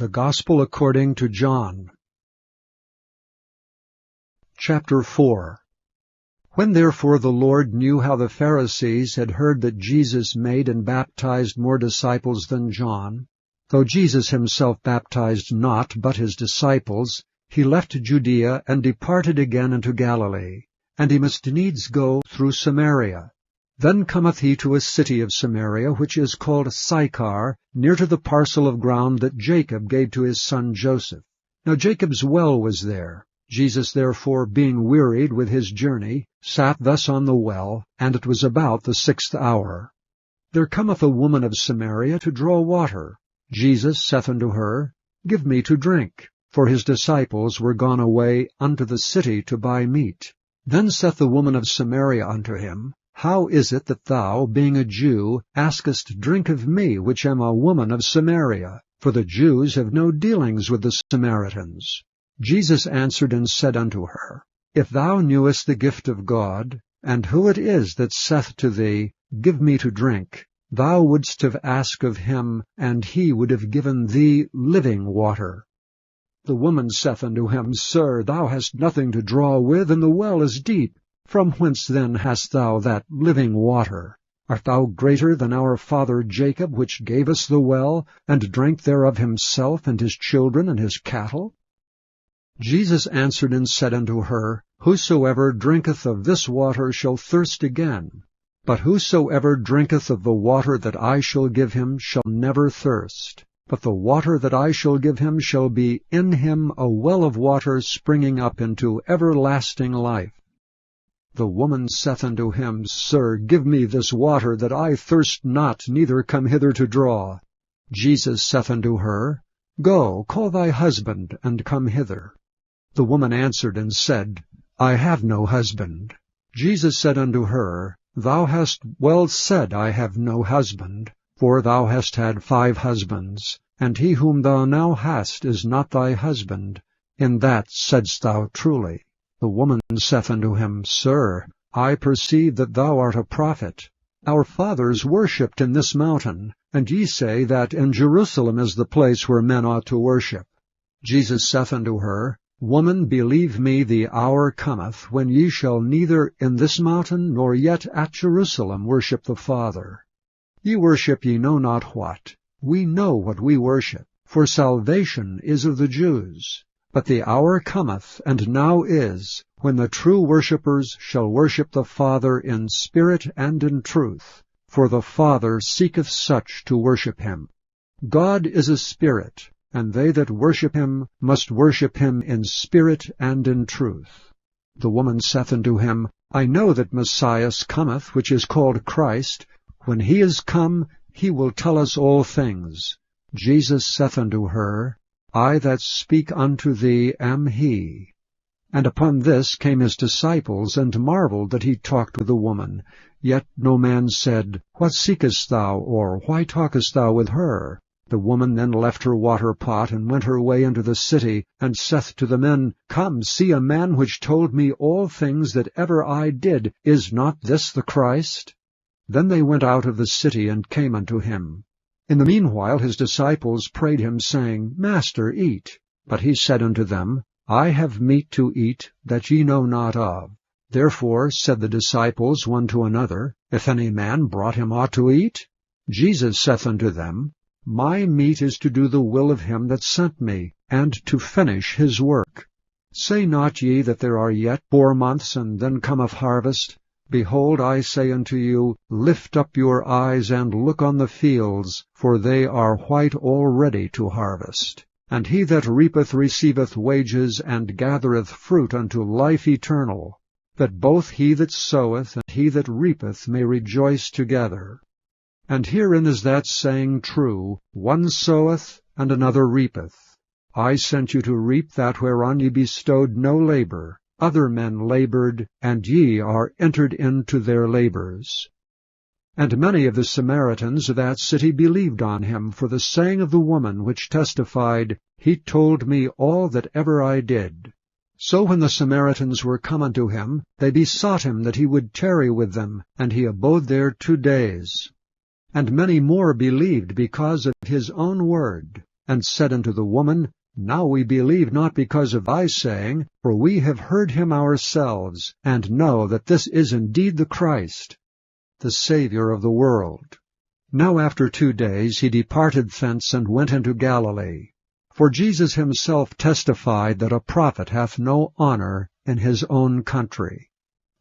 The Gospel according to John. Chapter 4. When therefore the Lord knew how the Pharisees had heard that Jesus made and baptized more disciples than John, though Jesus himself baptized not but his disciples, he left Judea and departed again into Galilee, and he must needs go through Samaria. Then cometh he to a city of Samaria, which is called Sychar, near to the parcel of ground that Jacob gave to his son Joseph. Now Jacob's well was there. Jesus therefore, being wearied with his journey, sat thus on the well, and it was about the 6th hour. There cometh a woman of Samaria to draw water. Jesus saith unto her, Give me to drink. For his disciples were gone away unto the city to buy meat. Then saith the woman of Samaria unto him, How is it that thou, being a Jew, askest drink of me, which am a woman of Samaria? For the Jews have no dealings with the Samaritans. Jesus answered and said unto her, If thou knewest the gift of God, and who it is that saith to thee, Give me to drink, thou wouldst have asked of him, and he would have given thee living water. The woman saith unto him, Sir, thou hast nothing to draw with, and the well is deep. From whence then hast thou that living water? Art thou greater than our father Jacob, which gave us the well, and drank thereof himself, and his children, and his cattle? Jesus answered and said unto her, Whosoever drinketh of this water shall thirst again. But whosoever drinketh of the water that I shall give him shall never thirst. But the water that I shall give him shall be in him a well of water springing up into everlasting life. The woman saith unto him, Sir, give me this water, that I thirst not, neither come hither to draw. Jesus saith unto her, Go, call thy husband, and come hither. The woman answered and said, I have no husband. Jesus said unto her, Thou hast well said, I have no husband, for thou hast had 5 husbands, and he whom thou now hast is not thy husband. In that saidst thou truly. The woman saith unto him, Sir, I perceive that thou art a prophet. Our fathers worshipped in this mountain, and ye say that in Jerusalem is the place where men ought to worship. Jesus saith unto her, Woman, believe me, the hour cometh, when ye shall neither in this mountain nor yet at Jerusalem worship the Father. Ye worship ye know not what. We know what we worship, for salvation is of the Jews. But the hour cometh, and now is, when the true worshippers shall worship the Father in spirit and in truth, for the Father seeketh such to worship him. God is a spirit, and they that worship him must worship him in spirit and in truth. The woman saith unto him, I know that Messiah cometh, which is called Christ. When he is come, he will tell us all things. Jesus saith unto her, I that speak unto thee am he. And upon this came his disciples, and marveled that he talked with the woman. Yet no man said, What seekest thou? Or why talkest thou with her? The woman then left her water pot, and went her way into the city, and saith to the men, Come, see a man which told me all things that ever I did. Is not this the Christ? Then they went out of the city, and came unto him. In the meanwhile his disciples prayed him, saying, Master, eat. But he said unto them, I have meat to eat that ye know not of. Therefore said the disciples one to another, If any man brought him aught to eat? Jesus saith unto them, My meat is to do the will of him that sent me, and to finish his work. Say not ye that there are yet 4 months, and then cometh harvest? Behold, I say unto you, Lift up your eyes, and look on the fields, for they are white already to harvest. And he that reapeth receiveth wages, and gathereth fruit unto life eternal, that both he that soweth and he that reapeth may rejoice together. And herein is that saying true, One soweth, and another reapeth. I sent you to reap that whereon ye bestowed no labor. Other men labored, and ye are entered into their labors. And many of the Samaritans of that city believed on him for the saying of the woman, which testified, He told me all that ever I did. So when the Samaritans were come unto him, they besought him that he would tarry with them, and he abode there 2 days. And many more believed because of his own word. and said unto the woman, Now we believe not because of thy saying, for we have heard him ourselves, and know that this is indeed the Christ, the Saviour of the world. Now after 2 days he departed thence, and went into Galilee. For Jesus himself testified that a prophet hath no honour in his own country.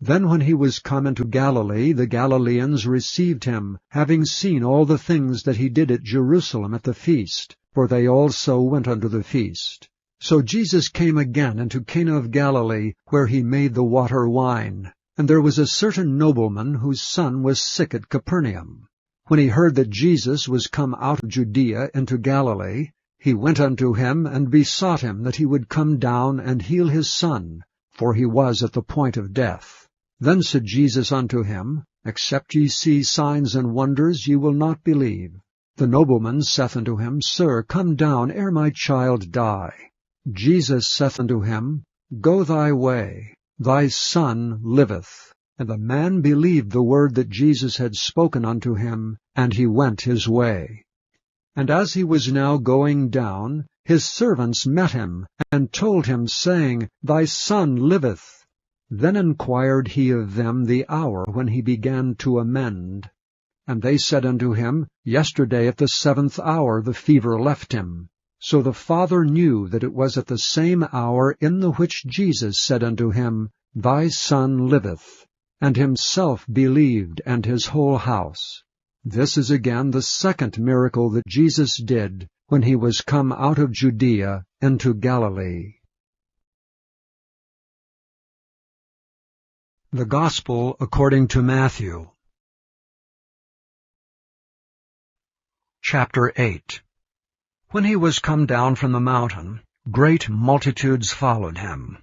Then when he was come into Galilee, the Galileans received him, having seen all the things that he did at Jerusalem at the feast, for they also went unto the feast. So Jesus came again into Cana of Galilee, where he made the water wine. And there was a certain nobleman whose son was sick at Capernaum. When he heard that Jesus was come out of Judea into Galilee, he went unto him, and besought him that he would come down and heal his son, for he was at the point of death. Then said Jesus unto him, Except ye see signs and wonders, ye will not believe. The nobleman saith unto him, Sir, come down ere my child die. Jesus saith unto him, Go thy way, thy son liveth. And the man believed the word that Jesus had spoken unto him, and he went his way. And as he was now going down, his servants met him, and told him, saying, Thy son liveth. Then inquired he of them the hour when he began to amend. And they said unto him, Yesterday at the 7th hour the fever left him. So the father knew that it was at the same hour in the which Jesus said unto him, Thy son liveth. And himself believed, and his whole house. This is again the second miracle that Jesus did when he was come out of Judea into Galilee. The Gospel according to Matthew. Chapter 8. When he was come down from the mountain, great multitudes followed him.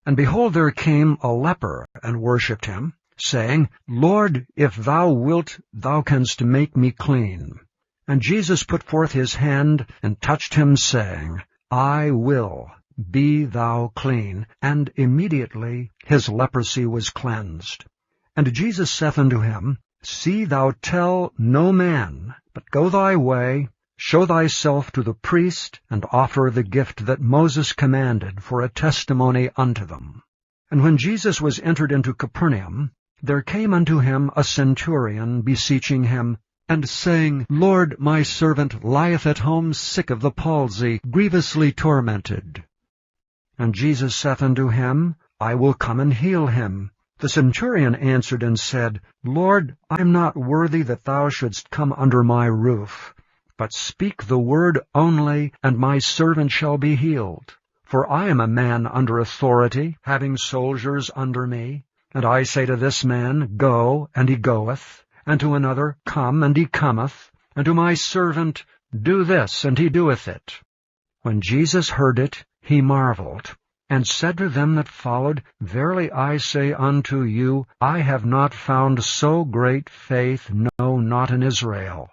And behold, there came a leper, and worshipped him, saying, Lord, if thou wilt, thou canst make me clean. And Jesus put forth his hand, and touched him, saying, I will, be thou clean. And immediately his leprosy was cleansed. And Jesus saith unto him, See thou tell no man, but go thy way, show thyself to the priest, and offer the gift that Moses commanded for a testimony unto them. And when Jesus was entered into Capernaum, there came unto him a centurion, beseeching him, and saying, Lord, my servant lieth at home sick of the palsy, grievously tormented. And Jesus saith unto him, I will come and heal him. The centurion answered and said, Lord, I am not worthy that thou shouldst come under my roof, but speak the word only, and my servant shall be healed. For I am a man under authority, having soldiers under me. And I say to this man, Go, and he goeth, and to another, Come, and he cometh, and to my servant, Do this, and he doeth it. When Jesus heard it, he marveled, and said to them that followed, Verily I say unto you, I have not found so great faith, no, not in Israel.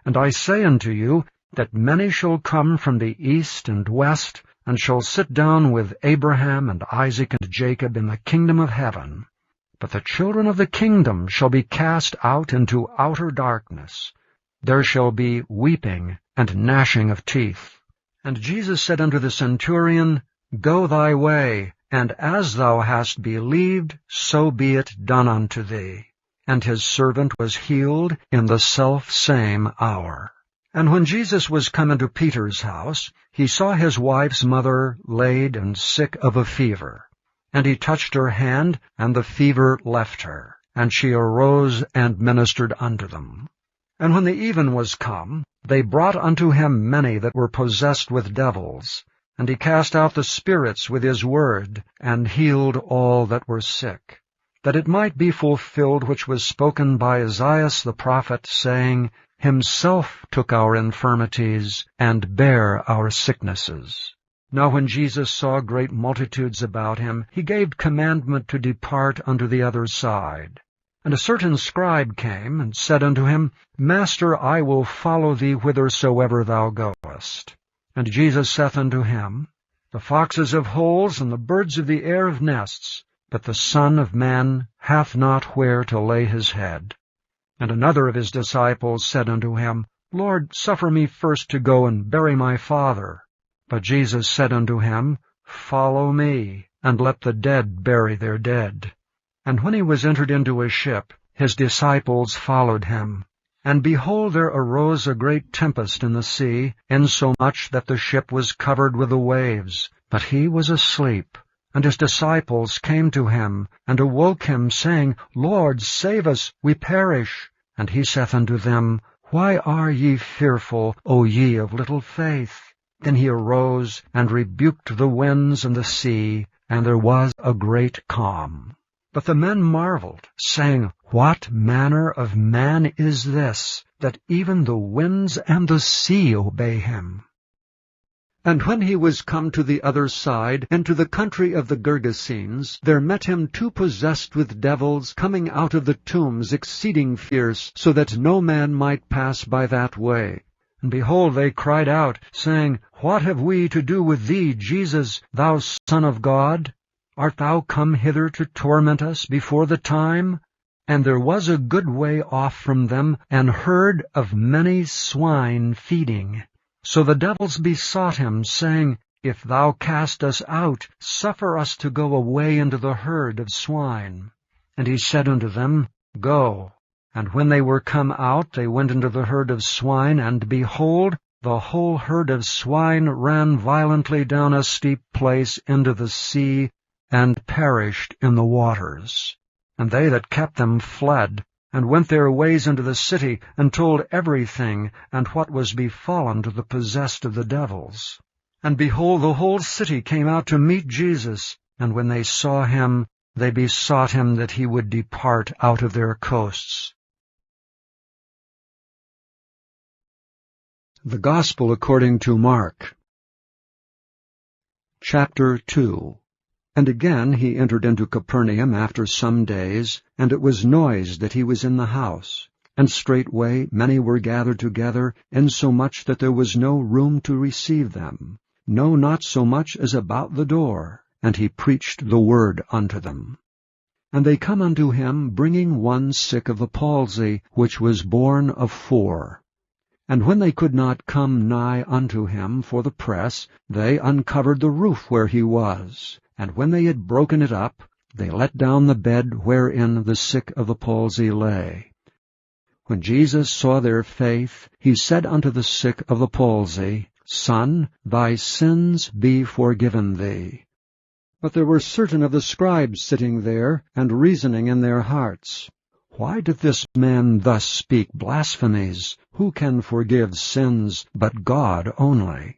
And I say unto you, that many shall come from the east and west, and shall sit down with Abraham and Isaac and Jacob in the kingdom of heaven. But the children of the kingdom shall be cast out into outer darkness. There shall be weeping and gnashing of teeth. And Jesus said unto the centurion, Go thy way, and as thou hast believed, so be it done unto thee. And his servant was healed in the selfsame hour. And when Jesus was come into Peter's house, he saw his wife's mother laid and sick of a fever. And he touched her hand, and the fever left her. And she arose and ministered unto them. And when the even was come, they brought unto him many that were possessed with devils. And he cast out the spirits with his word, and healed all that were sick, that it might be fulfilled which was spoken by Esaias the prophet, saying, Himself took our infirmities, and bare our sicknesses. Now when Jesus saw great multitudes about him, he gave commandment to depart unto the other side. And a certain scribe came, and said unto him, Master, I will follow thee whithersoever thou goest. And Jesus saith unto him, The foxes have holes, and the birds of the air have nests, but the Son of Man hath not where to lay his head. And another of his disciples said unto him, Lord, suffer me first to go and bury my father. But Jesus said unto him, Follow me, and let the dead bury their dead. And when he was entered into a ship, his disciples followed him. And behold, there arose a great tempest in the sea, insomuch that the ship was covered with the waves. But he was asleep. And his disciples came to him, and awoke him, saying, Lord, save us, we perish. And he saith unto them, Why are ye fearful, O ye of little faith? Then he arose, and rebuked the winds and the sea, and there was a great calm. But the men marveled, saying, What manner of man is this, that even the winds and the sea obey him? And when he was come to the other side, into the country of the Gergesenes, there met him two possessed with devils, coming out of the tombs exceeding fierce, so that no man might pass by that way. And behold, they cried out, saying, What have we to do with thee, Jesus, thou Son of God? Art thou come hither to torment us before the time? And there was a good way off from them an herd of many swine feeding. So the devils besought him, saying, If thou cast us out, suffer us to go away into the herd of swine. And he said unto them, Go. And when they were come out, they went into the herd of swine, and behold, the whole herd of swine ran violently down a steep place into the sea, and perished in the waters. And they that kept them fled, and went their ways into the city, and told everything, and what was befallen to the possessed of the devils. And behold, the whole city came out to meet Jesus, and when they saw him, they besought him that he would depart out of their coasts. The Gospel according to Mark. Chapter 2. And again he entered into Capernaum after some days, and it was noised that he was in the house. And straightway many were gathered together, insomuch that there was no room to receive them, no, not so much as about the door. And he preached the word unto them. And they come unto him, bringing one sick of the palsy, which was born of 4. And when they could not come nigh unto him for the press, they uncovered the roof where he was. And when they had broken it up, they let down the bed wherein the sick of the palsy lay. When Jesus saw their faith, he said unto the sick of the palsy, Son, thy sins be forgiven thee. But there were certain of the scribes sitting there, and reasoning in their hearts, Why doth this man thus speak blasphemies? Who can forgive sins but God only?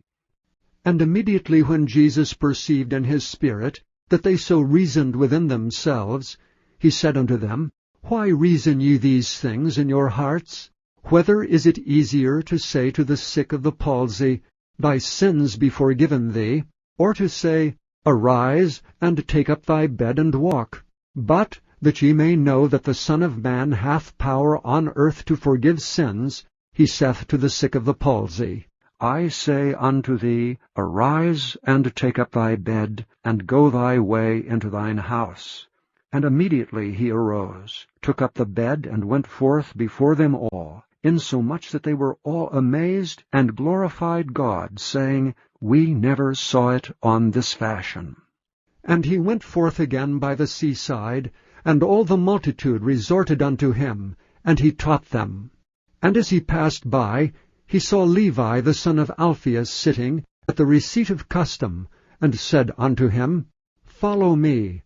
And immediately when Jesus perceived in his spirit that they so reasoned within themselves, he said unto them, Why reason ye these things in your hearts? Whether is it easier to say to the sick of the palsy, Thy sins be forgiven thee, or to say, Arise, and take up thy bed and walk? But that ye may know that the Son of Man hath power on earth to forgive sins, he saith to the sick of the palsy, I say unto thee, Arise, and take up thy bed, and go thy way into thine house. And immediately he arose, took up the bed, and went forth before them all, insomuch that they were all amazed, and glorified God, saying, We never saw it on this fashion. And he went forth again by the seaside, and all the multitude resorted unto him, and he taught them. And as he passed by, he saw Levi the son of Alphaeus sitting at the receipt of custom, and said unto him, Follow me.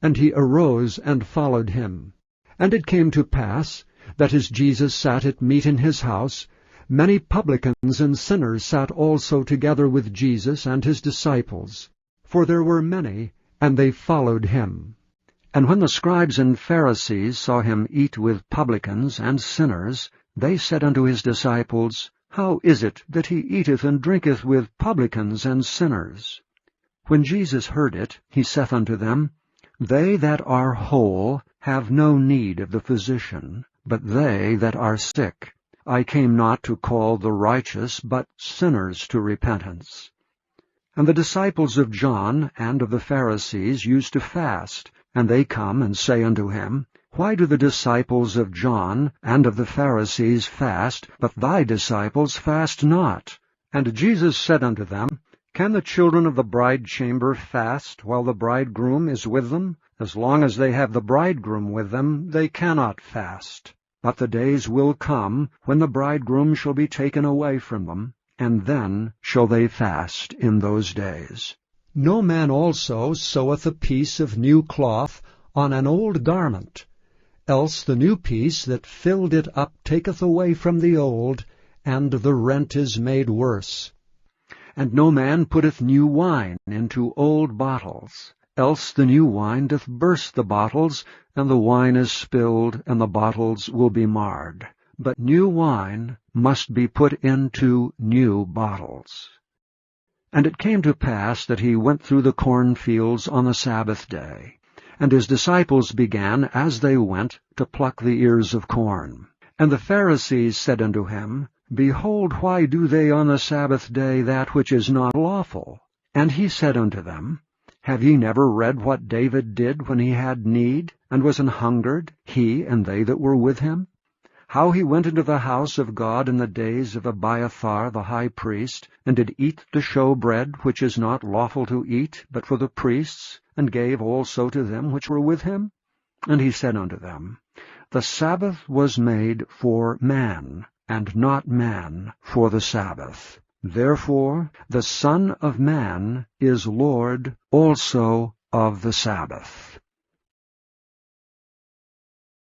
And he arose and followed him. And it came to pass, that as Jesus sat at meat in his house, many publicans and sinners sat also together with Jesus and his disciples. For there were many, and they followed him. And when the scribes and Pharisees saw him eat with publicans and sinners, they said unto his disciples, How is it that he eateth and drinketh with publicans and sinners? When Jesus heard it, he saith unto them, They that are whole have no need of the physician, but they that are sick. I came not to call the righteous, but sinners to repentance. And the disciples of John and of the Pharisees used to fast, and they come and say unto him, Why do the disciples of John and of the Pharisees fast, but thy disciples fast not? And Jesus said unto them, Can the children of the bridechamber fast while the bridegroom is with them? As long as they have the bridegroom with them, they cannot fast. But the days will come, when the bridegroom shall be taken away from them, and then shall they fast in those days. No man also seweth a piece of new cloth on an old garment, else the new piece that filled it up taketh away from the old, and the rent is made worse. And no man putteth new wine into old bottles, else the new wine doth burst the bottles, and the wine is spilled, and the bottles will be marred. But new wine must be put into new bottles. And it came to pass that he went through the cornfields on the Sabbath day. And his disciples began, as they went, to pluck the ears of corn. And the Pharisees said unto him, Behold, why do they on the Sabbath day that which is not lawful? And he said unto them, Have ye never read what David did when he had need, and was an hungered, he and they that were with him? How he went into the house of God in the days of Abiathar the high priest, and did eat the showbread, which is not lawful to eat, but for the priests, and gave also to them which were with him? And he said unto them, The Sabbath was made for man, and not man for the Sabbath. Therefore the Son of Man is Lord also of the Sabbath.